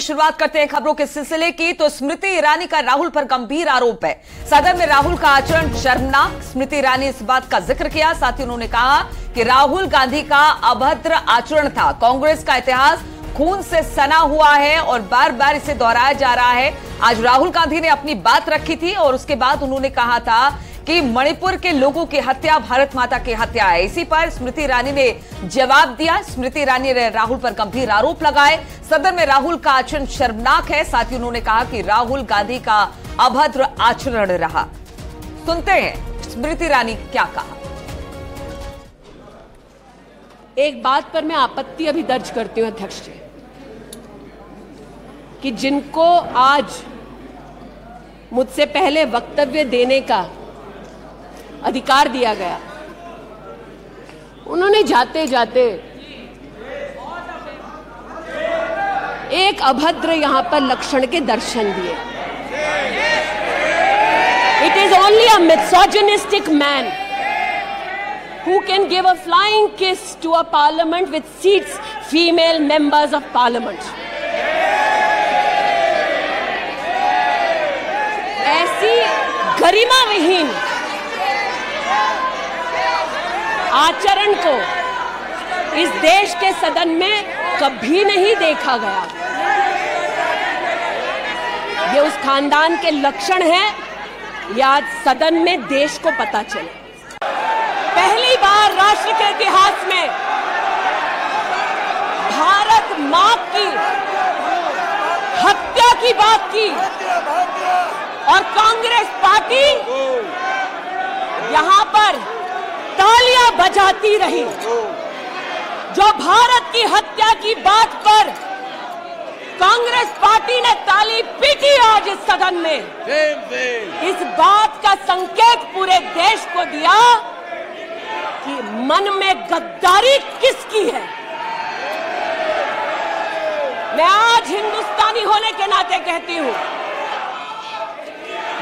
शुरुआत करते हैं खबरों के सिलसिले की। तो स्मृति ईरानी का राहुल पर गंभीर आरोप है। सदन में राहुल का आचरण शर्मनाक। स्मृति ईरानी इस बात का जिक्र किया, साथ ही उन्होंने कहा कि राहुल गांधी का अभद्र आचरण था। कांग्रेस का इतिहास खून से सना हुआ है और बार बार इसे दोहराया जा रहा है। आज राहुल गांधी ने अपनी बात रखी थी और उसके बाद उन्होंने कहा था कि मणिपुर के लोगों की हत्या भारत माता की हत्या है। इसी पर स्मृति ईरानी ने जवाब दिया। स्मृति ईरानी ने राहुल पर गंभीर आरोप लगाए। सदन में राहुल का आचरण शर्मनाक है। साथ ही उन्होंने कहा कि राहुल गांधी का अभद्र आचरण रहा। सुनते हैं स्मृति ईरानी क्या कहा। एक बात पर मैं आपत्ति अभी दर्ज करती हूं अध्यक्ष जी, कि जिनको आज मुझसे पहले वक्तव्य देने का अधिकार दिया गया, उन्होंने जाते जाते एक अभद्र यहां पर लक्षण के दर्शन दिए। It is only a misogynistic man who can give a flying kiss to a parliament which seats female members of parliament. ऐसी गरिमा विहीन आचरण को इस देश के सदन में कभी नहीं देखा गया। ये उस खानदान के लक्षण हैं, या आज सदन में देश को पता चले। पहली बार राष्ट्र के इतिहास में भारत मां की हत्या की बात की और कांग्रेस पार्टी यहां पर तालियां बजाती रही। जो भारत की हत्या की बात पर कांग्रेस पार्टी ने ताली पीटी आज इस सदन में, इस बात का संकेत पूरे देश को दिया कि मन में गद्दारी किसकी है। मैं आज हिंदुस्तानी होने के नाते कहती हूं,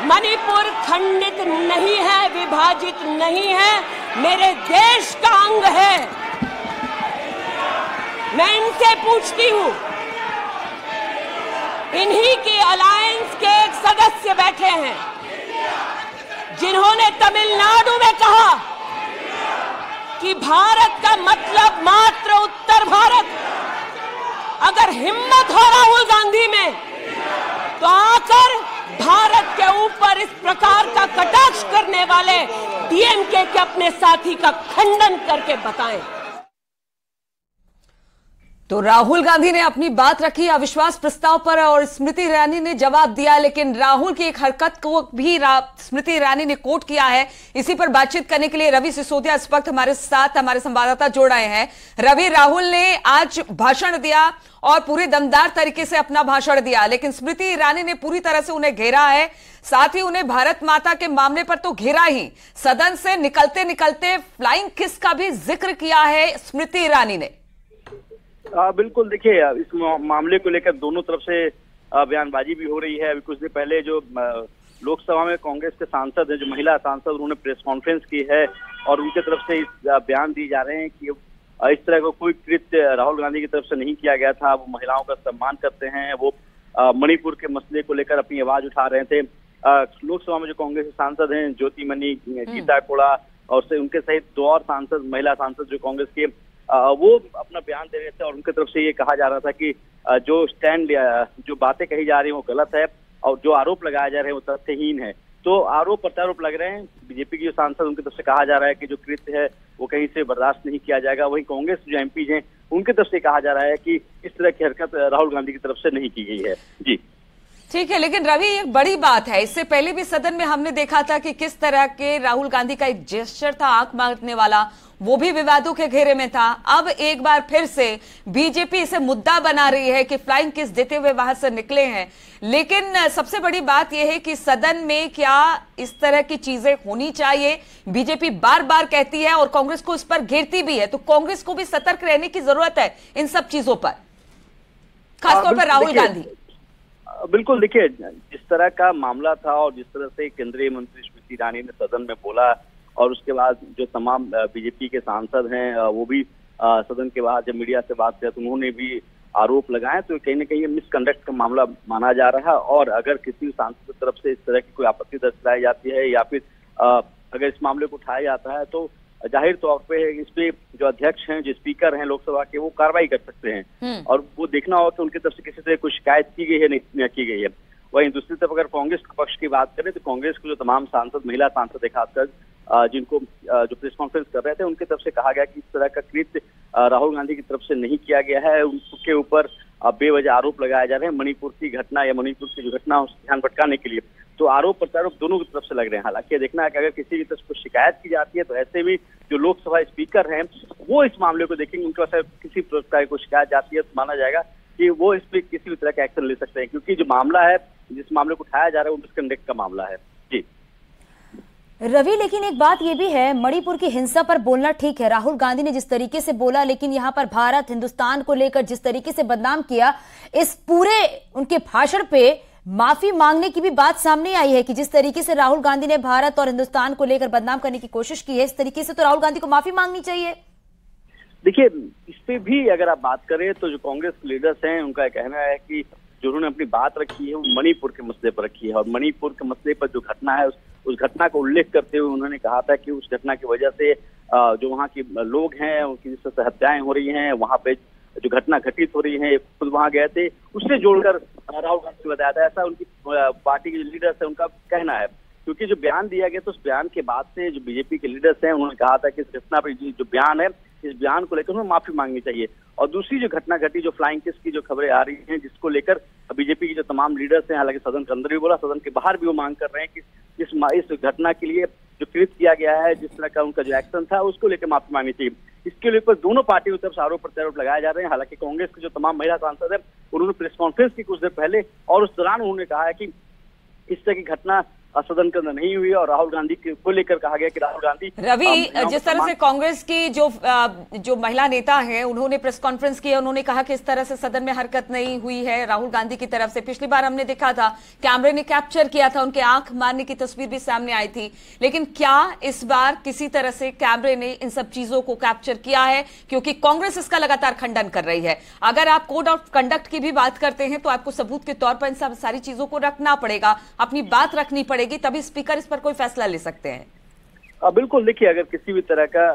मणिपुर खंडित नहीं है, विभाजित नहीं है, मेरे देश का अंग है। मैं इनसे पूछती हूं, इन्हीं की अलायंस के एक सदस्य बैठे हैं जिन्होंने तमिलनाडु में कहा कि भारत का मतलब मात्र उत्तर भारत। अगर हिम्मत हो राहुल गांधी में तो आकर भारत के ऊपर इस प्रकार का कटाक्ष करने वाले डीएमके के अपने साथी का खंडन करके बताएं। तो राहुल गांधी ने अपनी बात रखी अविश्वास प्रस्ताव पर और स्मृति ईरानी ने जवाब दिया, लेकिन राहुल की एक हरकत को भी स्मृति ईरानी ने कोट किया है। इसी पर बातचीत करने के लिए रवि सिसोदिया इस वक्त हमारे साथ हमारे संवाददाता जोड़ आए हैं। रवि, राहुल ने आज भाषण दिया और पूरे दमदार तरीके से अपना भाषण दिया, लेकिन स्मृति ईरानी ने पूरी तरह से उन्हें घेरा है। साथ ही उन्हें भारत माता के मामले पर तो घेरा ही, सदन से निकलते निकलते फ्लाइंग किस का भी जिक्र किया है स्मृति ईरानी ने। बिल्कुल, देखिए इस मामले को लेकर दोनों तरफ से बयानबाजी भी हो रही है। अभी कुछ दिन पहले जो लोकसभा में कांग्रेस के सांसद हैं, जो महिला सांसद, उन्होंने प्रेस कॉन्फ्रेंस की है और उनके तरफ से बयान दिए जा रहे हैं कि इस तरह का कोई कृत्य राहुल गांधी की तरफ से नहीं किया गया था। वो महिलाओं का सम्मान करते हैं। वो मणिपुर के मसले को लेकर अपनी आवाज उठा रहे थे। लोकसभा में जो कांग्रेस के सांसद हैं, ज्योतिमणि, गीता कोड़ा और उनके सहित दो और सांसद, महिला सांसद जो कांग्रेस के, वो अपना बयान दे रहे थे और उनके तरफ से ये कहा जा रहा था कि जो स्टैंड, जो बातें कही जा रही हैं वो गलत है और जो आरोप लगाए जा रहे हैं वो तथ्यहीन है। तो आरोप प्रत्यारोप लग रहे हैं। बीजेपी की जो सांसद, उनकी तरफ से कहा जा रहा है कि जो कृत्य है वो कहीं से बर्दाश्त नहीं किया जाएगा। वहीं कांग्रेस जो एमपी हैं, उनकी तरफ से कहा जा रहा है कि इस तरह की हरकत राहुल गांधी की तरफ से नहीं की गई है। जी ठीक है, लेकिन रवि एक बड़ी बात है, इससे पहले भी सदन में हमने देखा था कि किस तरह के राहुल गांधी का एक जेस्चर था आंख मारने वाला, वो भी विवादों के घेरे में था। अब एक बार फिर से बीजेपी इसे मुद्दा बना रही है कि फ्लाइंग किस देते हुए वहां से निकले हैं। लेकिन सबसे बड़ी बात यह है कि सदन में क्या इस तरह की चीजें होनी चाहिए, बीजेपी बार बार कहती है और कांग्रेस को इस पर घेरती भी है। तो कांग्रेस को भी सतर्क रहने की जरूरत है इन सब चीजों पर, खासतौर पर राहुल गांधी। बिल्कुल, देखिए जिस तरह का मामला था और जिस तरह से केंद्रीय मंत्री स्मृति ईरानी ने सदन में बोला और उसके बाद जो तमाम बीजेपी के सांसद हैं वो भी सदन के बाद जब मीडिया से बात किया तो उन्होंने भी आरोप लगाए तो कहीं ना कहीं मिसकंडक्ट का मामला माना जा रहा है। और अगर किसी सांसद की तरफ से इस तरह की कोई आपत्ति दर्ज कराई जाती है या फिर अगर इस मामले को उठाया जाता है तो जाहिर तौर पे इस पे जो अध्यक्ष हैं, जो स्पीकर हैं लोकसभा के, वो कार्रवाई कर सकते हैं और वो देखना होगा कि उनकी तरफ से किसी से कोई शिकायत की गई है नहीं की गई है। वहीं दूसरी तरफ अगर कांग्रेस के पक्ष की बात करें तो कांग्रेस के जो तमाम सांसद, महिला सांसद खासकर जिनको जो प्रेस कॉन्फ्रेंस कर रहे थे, उनकी तरफ से कहा गया कि इस तरह का कृत्य राहुल गांधी की तरफ से नहीं किया गया है। उनके ऊपर बेवजह आरोप लगाए जा रहे हैं मणिपुर की घटना या मणिपुर की जो घटना उससे ध्यान भटकाने के लिए। तो आरोप प्रत्यारोप दोनों की तरफ से लग रहे हैं। हालांकि देखना है कि अगर किसी की तरफ से शिकायत की जाती है तो ऐसे भी जो लोकसभा स्पीकर हैं वो इस मामले को देखेंगे। उनके पास किसी प्रकार की शिकायत जाती है तो माना जाएगा कि वो इस पर किसी भी तरह का एक्शन ले सकते हैं, क्योंकि जो मामला है, जिस मामले को उठाया जा रहा है, वो मिसकंडक्ट का मामला है। जी रवि, लेकिन एक बात ये भी है, मणिपुर की हिंसा पर बोलना ठीक है, राहुल गांधी ने जिस तरीके से बोला, लेकिन यहाँ पर भारत हिंदुस्तान को लेकर जिस तरीके से बदनाम किया, इस पूरे उनके भाषण पे माफी मांगने की भी बात सामने आई है कि जिस तरीके से राहुल गांधी ने भारत और हिंदुस्तान को लेकर बदनाम करने की कोशिश की है, इस तरीके से तो राहुल गांधी को माफी मांगनी चाहिए। देखिए, इस पे भी अगर आप बात करें तो जो कांग्रेस के लीडर्स हैं उनका कहना है कि जो उन्होंने अपनी बात रखी है वो मणिपुर के मसले पर रखी है और मणिपुर के मसले पर जो घटना है उस घटना का उल्लेख करते हुए उन्होंने कहा था कि उस घटना की वजह से जो वहाँ के लोग हैं उनकी जिस तरह से हत्याएं हो रही हैं, वहाँ पे जो घटना घटित हो रही है, खुद वहाँ गए थे, उससे जोड़कर राहुल गांधी ने बताया था। ऐसा उनकी पार्टी के जो लीडर्स है उनका कहना है, क्योंकि जो बयान दिया गया तो उस बयान के बाद से जो बीजेपी के लीडर्स हैं उन्होंने कहा था कि इस घटना पर जो बयान है, इस बयान को लेकर उन्हें माफी मांगनी चाहिए। और दूसरी जो घटना घटी, जो फ्लाइंग किस की जो खबरें आ रही हैं, जिसको लेकर बीजेपी के जो तमाम लीडर्स हैं, हालांकि सदन के अंदर भी बोला, सदन के बाहर भी वो मांग कर रहे हैं कि इस घटना के लिए जो कृत्य किया गया है, जिस तरह का उनका जो एक्शन था, उसको लेकर माफी मांगनी चाहिए। इसके लेकर दोनों पार्टियों की तरफ से आरोप प्रत्यारोप लगाए जा रहे हैं। हालांकि कांग्रेस के जो तमाम महिला सांसद है उन्होंने प्रेस कॉन्फ्रेंस की कुछ देर पहले और उस दौरान उन्होंने कहा है कि इस तरह की घटना सदन के अंदर नहीं हुई और राहुल गांधी को लेकर कहा गया कि राहुल गांधी रवि, जिस तरह से कांग्रेस की जो महिला नेता हैं उन्होंने प्रेस कॉन्फ्रेंस की, उन्होंने कहा कि इस तरह से सदन में हरकत नहीं हुई है राहुल गांधी की तरफ से। पिछली बार हमने देखा था, कैमरे ने कैप्चर किया था, उनके आंख मारने की तस्वीर भी सामने आई थी, लेकिन क्या इस बार किसी तरह से कैमरे ने इन सब चीजों को कैप्चर किया है? क्योंकि कांग्रेस इसका लगातार खंडन कर रही है। अगर आप कोड ऑफ कंडक्ट की भी बात करते हैं तो आपको सबूत के तौर पर इन सब सारी चीजों को रखना पड़ेगा, अपनी बात रखनी पड़ेगी, तभी स्पीकर इस पर कोई फैसला ले सकते हैं। बिल्कुल, देखिए, अगर किसी भी तरह का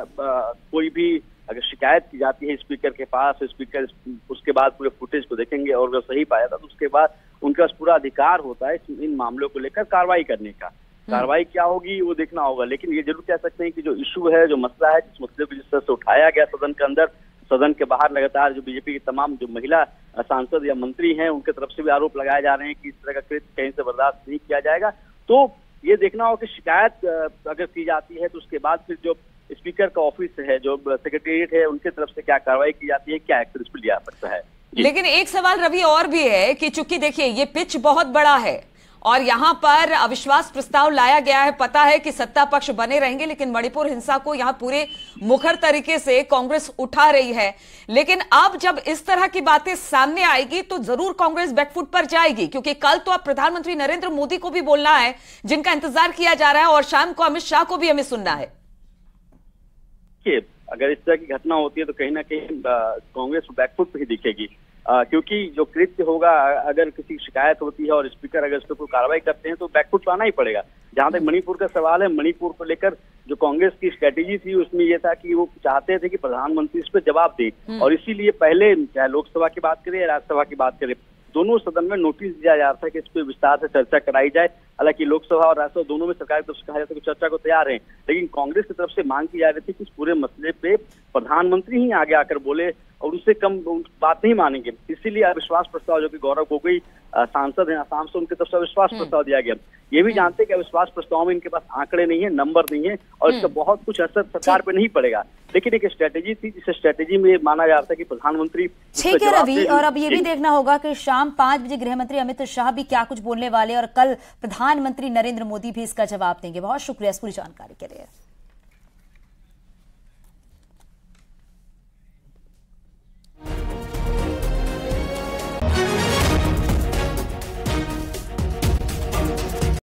कोई भी अगर शिकायत की जाती है स्पीकर के पास, स्पीकर उसके बाद पूरे फुटेज को देखेंगे और अगर सही पाया था तो उसके बाद उनके पास पूरा अधिकार होता है इन मामलों को लेकर कार्रवाई करने का। कार्रवाई क्या होगी वो देखना होगा, लेकिन ये जरूर कह सकते हैं कि जो इशू है, जो मसला है, जिस मसले को जिस तरह से उठाया गया सदन के अंदर, सदन के बाहर लगातार जो बीजेपी के तमाम जो महिला सांसद या मंत्री हैं उनके तरफ से भी आरोप लगाए जा रहे हैं कि इस तरह का कृत्य कहीं से बर्दाश्त नहीं किया जाएगा। तो ये देखना होगा कि शिकायत अगर की जाती है तो उसके बाद फिर जो स्पीकर का ऑफिस है, जो सेक्रेटेरिएट है, उनके तरफ से क्या कार्रवाई की जाती है, क्या एक्शन इस पर लिया सकता है। लेकिन एक सवाल रवि और भी है कि चूंकि देखिए ये पिच बहुत बड़ा है और यहां पर अविश्वास प्रस्ताव लाया गया है, पता है कि सत्ता पक्ष बने रहेंगे, लेकिन मणिपुर हिंसा को यहां पूरे मुखर तरीके से कांग्रेस उठा रही है। लेकिन अब जब इस तरह की बातें सामने आएगी तो जरूर कांग्रेस बैकफुट पर जाएगी, क्योंकि कल तो अब प्रधानमंत्री नरेंद्र मोदी को भी बोलना है, जिनका इंतजार किया जा रहा है, और शाम को अमित शाह को भी हमें सुनना है। अगर इस तरह की घटना होती है तो कहीं ना कहीं कांग्रेस बैकफुट पर ही दिखेगी, क्योंकि जो कृत्य होगा, अगर किसी की शिकायत होती है और स्पीकर अगर इस पर कोई कार्रवाई करते हैं तो बैकफुट तो आना ही पड़ेगा। जहां तक मणिपुर का सवाल है, मणिपुर को लेकर जो कांग्रेस की स्ट्रेटेजी थी उसमें यह था कि वो चाहते थे कि प्रधानमंत्री इस पर जवाब दे, और इसीलिए पहले चाहे लोकसभा की बात करें या राज्यसभा की बात करें, दोनों सदन में नोटिस दिया जा रहा था कि इस पर विस्तार से चर्चा कराई जाए। हालांकि लोकसभा और राज्यसभा दोनों में सरकार की तरफ से कहा जाता है कि चर्चा को तैयार है, लेकिन कांग्रेस की तरफ से मांग की जा रही थी कि इस पूरे मसले पे प्रधानमंत्री ही आगे आकर बोले और उससे कम बात नहीं मानेंगे। इसीलिए अविश्वास प्रस्ताव, जो कि गौरव गोगोई सांसद हैं आसाम से, उनकी तरफ से अविश्वास प्रस्ताव दिया गया। ये भी जानते हैं कि अविश्वास प्रस्ताव में इनके पास आंकड़े नहीं है, नंबर नहीं है और इसका बहुत कुछ असर सरकार पे नहीं पड़ेगा, लेकिन एक स्ट्रेटेजी थी, जिस स्ट्रेटेजी में माना जा रहा था कि प्रधानमंत्री। ठीक है रवि, और अब ये भी देखना होगा कि शाम 5 बजे गृह मंत्री अमित शाह भी क्या कुछ बोलने वाले और कल प्रधानमंत्री नरेंद्र मोदी भी इसका जवाब देंगे। बहुत शुक्रिया इस पूरी जानकारी के लिए।